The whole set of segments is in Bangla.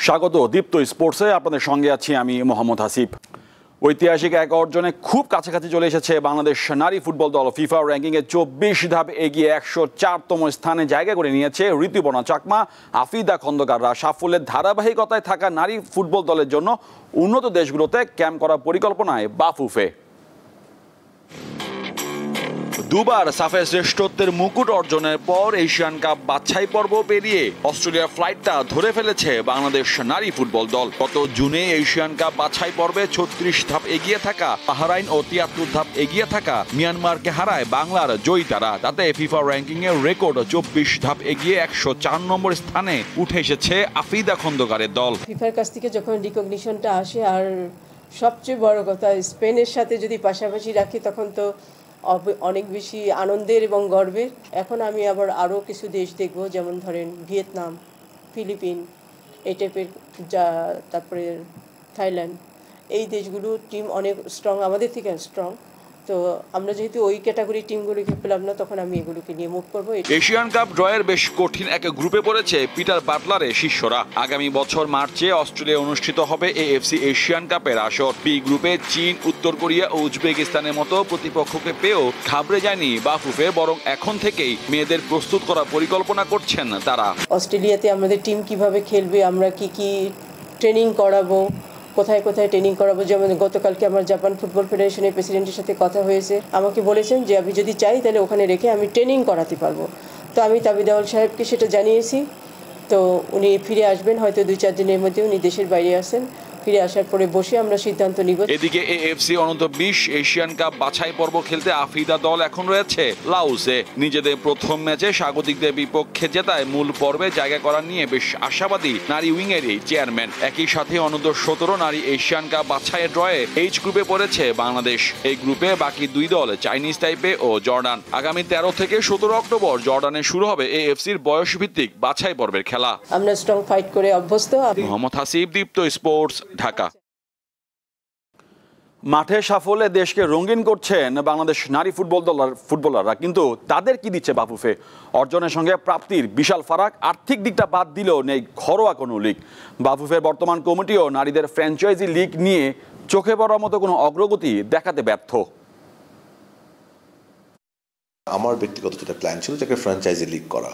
স্বাগত দীপ্ত স্পোর্টসে, আপনাদের সঙ্গে আছি আমি মোহাম্মদ হাসিব। ঐতিহাসিক এক অর্জনে খুব কাছাকাছি চলে এসেছে বাংলাদেশ নারী ফুটবল দল। ফিফা র্যাঙ্কিংয়ে 24 ধাপ এগিয়ে 104তম স্থানে জায়গা করে নিয়েছে ঋতুপর্ণা চাকমা, আফিদা খন্দকাররা। সাফল্যের ধারাবাহিকতায় থাকা নারী ফুটবল দলের জন্য উন্নত দেশগুলোতে ক্যাম্প করার পরিকল্পনায় বাফুফে। দুবার সাফে শ্রেষ্ঠত্বের মুকুট অর্জনের পর এশিয়ান কাপ বাছাই পর্ব পেরিয়ে অস্ট্রেলিয়ার ফ্লাইটটা ধরে ফেলেছে বাংলাদেশ নারী ফুটবল দল। গত জুনে এশিয়ান কাপ বাছাই পর্বে 36 ধাপ এগিয়ে থাকা বাহরাইন ও 73 ধাপ এগিয়ে থাকা মিয়ানমারকে হারায় বাংলার জয়িতারা। তাতে ফিফা র্যাঙ্কিং এর রেকর্ড 24 ধাপ এগিয়ে 104 নম্বর স্থানে উঠে এসেছে আফিদা খন্দকারের দল। ফিফার কাছ থেকে যখন রিকগনিশনটা আসে, আর সবচেয়ে বড় কথা স্পেনের সাথে যদি পাশাপাশি রাখি তখন তো অনেক বেশি আনন্দের এবং গর্বের। এখন আমি আরও কিছু দেশ দেখব, যেমন ধরেন ভিয়েতনাম, ফিলিপিন, এই টাইপের, তারপরে থাইল্যান্ড। এই দেশগুলো টিম অনেক স্ট্রং, আমাদের থেকে স্ট্রং। তো আমরা যেহেতু ওই ক্যাটাগরি টিমগুলোকে পেলাম না, তখন আমি এগুলোকে নিয়ে মুভ করবো। এশিয়ান কাপ ড্রয়ের বেশ কঠিন এক গ্রুপে পড়েছে পিটার বাটলারের শিষ্যরা। আগামী বছর মার্চে অস্ট্রেলিয়া অনুষ্ঠিত হবে এএফসি এশিয়ান কাপের আসর। বি গ্রুপে চীন, উত্তর কোরিয়া ও উজবেকিস্তানের মতো প্রতিপক্ষকে পেয়েও ঘাবড়ে যায়নি বাফুফে, বরং এখন থেকেই মেয়েদের প্রস্তুত করার পরিকল্পনা করছেন তারা। অস্ট্রেলিয়াতে আমাদের টিম কিভাবে খেলবে, আমরা কি কি ট্রেনিং করাবো, কোথায় কোথায় ট্রেনিং করাবো। যেমন গতকালকে আমার জাপান ফুটবল ফেডারেশনের প্রেসিডেন্টের সাথে কথা হয়েছে, আমাকে বলেছেন যে আমি যদি চাই তাহলে ওখানে রেখে আমি ট্রেনিং করাতে পারবো। তো আমি তাবিদাউল সাহেবকে সেটা জানিয়েছি। তো উনি ফিরে আসবেন হয়তো 2-4 দিনের মধ্যে। উনি দেশের বাইরে আসেন, ফিরে আসার পরে বসে আমরা সিদ্ধান্ত নিব। এদিকে এএফসি অনূর্ধ্ব 20 এশিয়ান কাপ বাছাই পর্ব খেলতে আফিদা দল এখন রয়েছে লাওসে। নিজেদের প্রথম ম্যাচে স্বাগতিকদের বিপক্ষে জেতায় মূল পর্বে জায়গা করা নিয়ে বেশ আশাবাদী নারী উইংয়ের এই চেয়ারম্যান। একই সাথে অনূর্ধ্ব 17 নারী এশিয়ান কাপ বাছাইয়ের ড্রয়ে এইচ গ্রুপে পড়েছে বাংলাদেশ। এই গ্রুপে বাকি দুই দল চাইনিজ তাইপে ও জর্ডান। আগামী 13 থেকে 17 অক্টোবর জর্ডানে শুরু হবে এএফসির বয়সভিত্তিক বাছাই পর্বের খেলা। আমরা স্ট্রং ফাইট করে অভ্যস্ত। মোহাম্মদ হাসিব, দীপ্ত স্পোর্টস, ঢাকা। মাঠে সাফল্যে দেশকে রঙিন করছেন বাংলাদেশ নারী ফুটবলাররা, কিন্তু তাদের কি দিচ্ছে বাফুফে? অর্জনের সঙ্গে প্রাপ্তির বিশাল ফারাক। আর্থিক দিকটা বাদ দিলেও নেই ঘরোয়া কোনো লিগ। বাফুফের বর্তমান কমিটিও নারীদের ফ্র্যাঞ্চাইজি লিগ নিয়ে চোখে পড়ার মতো কোনো অগ্রগতি দেখাতে ব্যর্থ। আমার ব্যক্তিগত যেটা প্ল্যান ছিল, যাকে ফ্র্যাঞ্চাইজি লিগ করা।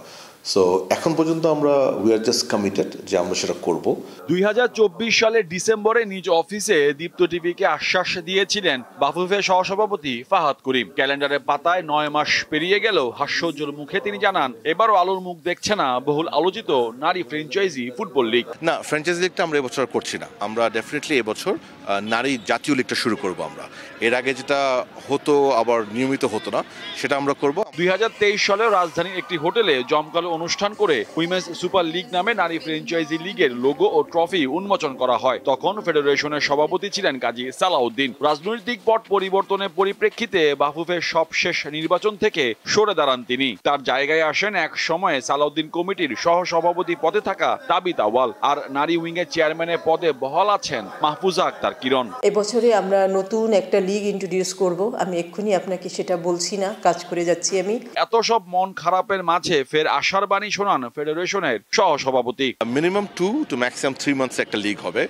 সো এখন পর্যন্ত আমরা উই আর জাস্ট কমিটেড যে আমরা সেটা করব। 2024 সালের ডিসেম্বরে নিজ অফিসে দীপ্ত টিভিকে আশ্বাস দিয়েছিলেন বাফুফে সহসভাপতি ফাহাদ করিম। ক্যালেন্ডারের পাতায় 9 মাস পেরিয়ে গেলেও হাস্যোজ্জ্বল মুখে তিনি জানান, এবারও আলোর মুখ দেখছে না বহুল আলোচিত নারী ফ্র্যাঞ্চাইজি ফুটবল লিগ। না, ফ্র্যাঞ্চাইজি লিগটা আমরা এবছর করছি না। আমরা ডেফিনেটলি এবছর নারী জাতীয় লিগটা শুরু করব। আমরা এর আগে যেটা হতো আবার নিয়মিত হতো না, সেটা আমরা করব। 2023 সালেও রাজধানীর একটি হোটেলে জমকালো অনুষ্ঠান করে উইমেন্স সুপার লিগ নামে নারী ফ্র্যাঞ্চাইজি লিগের লোগো ও ট্রফি উন্মোচন করা হয়। তখন ফেডারেশনের সভাপতি ছিলেন কাজী সালাউদ্দিন। রাজনৈতিক পট পরিবর্তনের পরিপ্রেক্ষিতে বাফুফের সবশেষ নির্বাচন থেকে সরে দাঁড়ান তিনি। তার জায়গায় আসেন এক সময়ে সালাউদ্দিন কমিটির সহসভাপতি পদে থাকা তাবিত আওয়াল। আর নারী উইংয়ের চেয়ারম্যানের পদে বহাল আছেন মাহফুজা আক্তার কিরণ। এবছরে আমরা নতুন একটা লিগ ইন্ট্রোডিউস করব। আমি এক্ষুনি আপনাকে সেটা বলছি না, কাজ করে যাচ্ছি আমি। এত সব মন খারাপের মাঝে ফের আশার বাণী শোনান ফেডারেশনের সহসভাপতি। মিনিমাম 2 to maximum 3 মান্থস একটা লিগ হবে।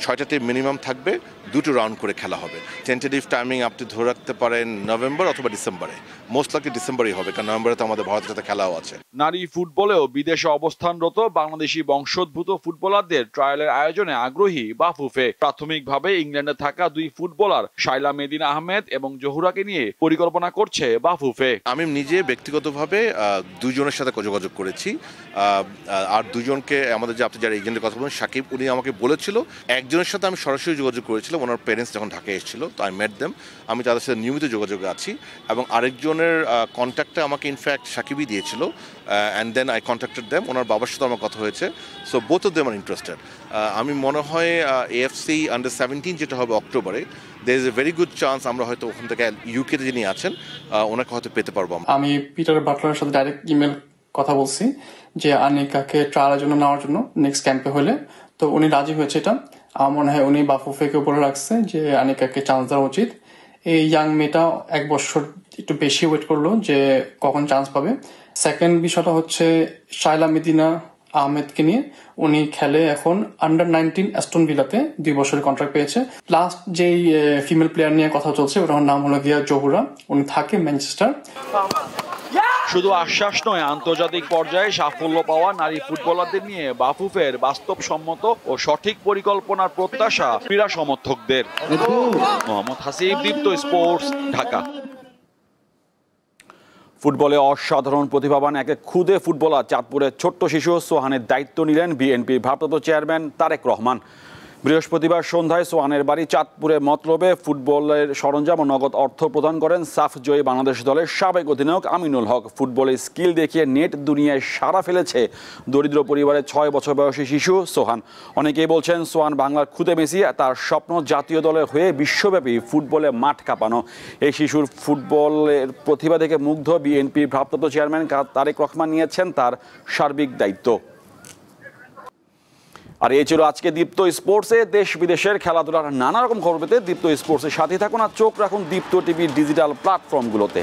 6টাতে মিনিমাম থাকবে, 2টো রাউন্ড করে খেলা হবে। টেন্টেটিভ টাইমিং আপনি ধরে রাখতে পারেন নভেম্বর অথবা ডিসেম্বরে। মোস্ট লাইকলি ডিসেম্বরই হবে, কারণ নভেম্বরে তো আমাদের ভারতের সাথে খেলাও আছে। নারী ফুটবলেও বিদেশে অবস্থানরত বাংলাদেশি বংশোদ্ভূত ফুটবলারদের ট্রায়ালের আয়োজনে আগ্রহী বাফুফে। প্রাথমিকভাবে ইংল্যান্ডে থাকা 2 ফুটবলার শাইলা মেদিনা আহমেদ এবং জহুরাকে নিয়ে পরিকল্পনা করছে বাফুফে। আমি নিজে ব্যক্তিগতভাবে 2 জনের সাথে যোগাযোগ করেছি। আর 2 জনকে আমাদের যে আপনি যারা এজেন্টের কথা বলেন সাকিব, উনি আমাকে বলেছিল। একজনের সাথে আমি সরাসরি যোগাযোগ করেছিলাম, ওনার প্যারেন্টস যখন ঢাকায় এসেছিল, তো আই মেট দেম। আমি তাদের সাথে নিয়মিত যোগাযোগে আছি। এবং আরেকজনের কন্ট্যাক্টটা আমাকে ইনফ্যাক্ট সাকিবই দিয়েছিল। And then I contacted them. ওনার বাবার সাথে আমার কথা হয়েছে। So both of them are interested. আমি মনে হয় এএফসি আন্ডার 17 যেটা হবে অক্টোবরে, there is a very good chance আমরা হয়তো ওখান থেকে ইউকেতে যিনি আছেন ওনাকে হয়তো পেতে পারবো। আমি পিটার বাটলারের সাথে ডাইরেক্ট ইমেল কথা বলছি যে আনিকাকে ট্রায়ালের জন্য নেওয়ার জন্য নেক্সট ক্যাম্পে হলে, তো উনি রাজি হয়েছে। এটা আমার মনে হয় উনি বাফুফেকে বলে রাখছে যে আনিকাকে চান্স দেওয়া উচিত। এই ইয়াং মেয়েটা 1 বছর একটু বেশি ওয়েট করলো যে কখন চান্স পাবে। সেকেন্ড বিষয়টা হচ্ছে শাইলা মেদিনা আহমেদকে নিয়ে। উনি খেলে এখন আন্ডার 19 অ্যাস্টন ভিলাতে 2 বছরের কন্ট্রাক্ট পেয়েছে। লাস্ট যেই ফিমেল প্লেয়ার নিয়ে কথা চলছে ওটার নাম হলো গিয়া জহুরা, উনি থাকে ম্যানচেস্টার। শুধু আশ্বাস নয়, আন্তর্জাতিক পর্যায়ে সাফল্য পাওয়া নারী ফুটবলারদের নিয়ে বাফুফের বাস্তবসম্মত ও সঠিক পরিকল্পনার প্রত্যাশা ক্রীড়া সমর্থকদের। মোহাম্মদ হাসিব, দীপ্ত স্পোর্টস, ঢাকা। ফুটবলে অসাধারণ প্রতিভাবান এক খুদে ফুটবলার চাঁদপুরের ছোট্ট শিশু সোহানের দায়িত্ব নিলেন বিএনপির ভারপ্রাপ্ত চেয়ারম্যান তারেক রহমান। বৃহস্পতিবার সন্ধ্যায় সোহানের বাড়ি চাঁদপুরে মতলবে ফুটবলের সরঞ্জাম ও নগদ অর্থ প্রদান করেন সাফ জয়ী বাংলাদেশ দলের সাবেক অধিনায়ক আমিনুল হক। ফুটবলের স্কিল দেখিয়ে নেট দুনিয়ায় সাড়া ফেলেছে দরিদ্র পরিবারের 6 বছর বয়সী শিশু সোহান। অনেকেই বলছেন সোহান বাংলার খুদে মেসি, তার স্বপ্ন জাতীয় দলের হয়ে বিশ্বব্যাপী ফুটবলে মাঠ কাঁপানো। এই শিশুর ফুটবলের প্রতিভা দেখে মুগ্ধ বিএনপির ভারপ্রাপ্ত চেয়ারম্যান তারেক রহমান নিয়েছেন তার সার্বিক দায়িত্ব। আর এই ছিল আজকে দীপ্ত স্পোর্টসে। দেশ বিদেশের খেলাধুলার নানা রকম খবর পেতে দীপ্ত স্পোর্টসের সাথে থাকুন আর চোখ রাখুন দীপ্ত টিভির ডিজিটাল প্ল্যাটফর্মগুলোতে।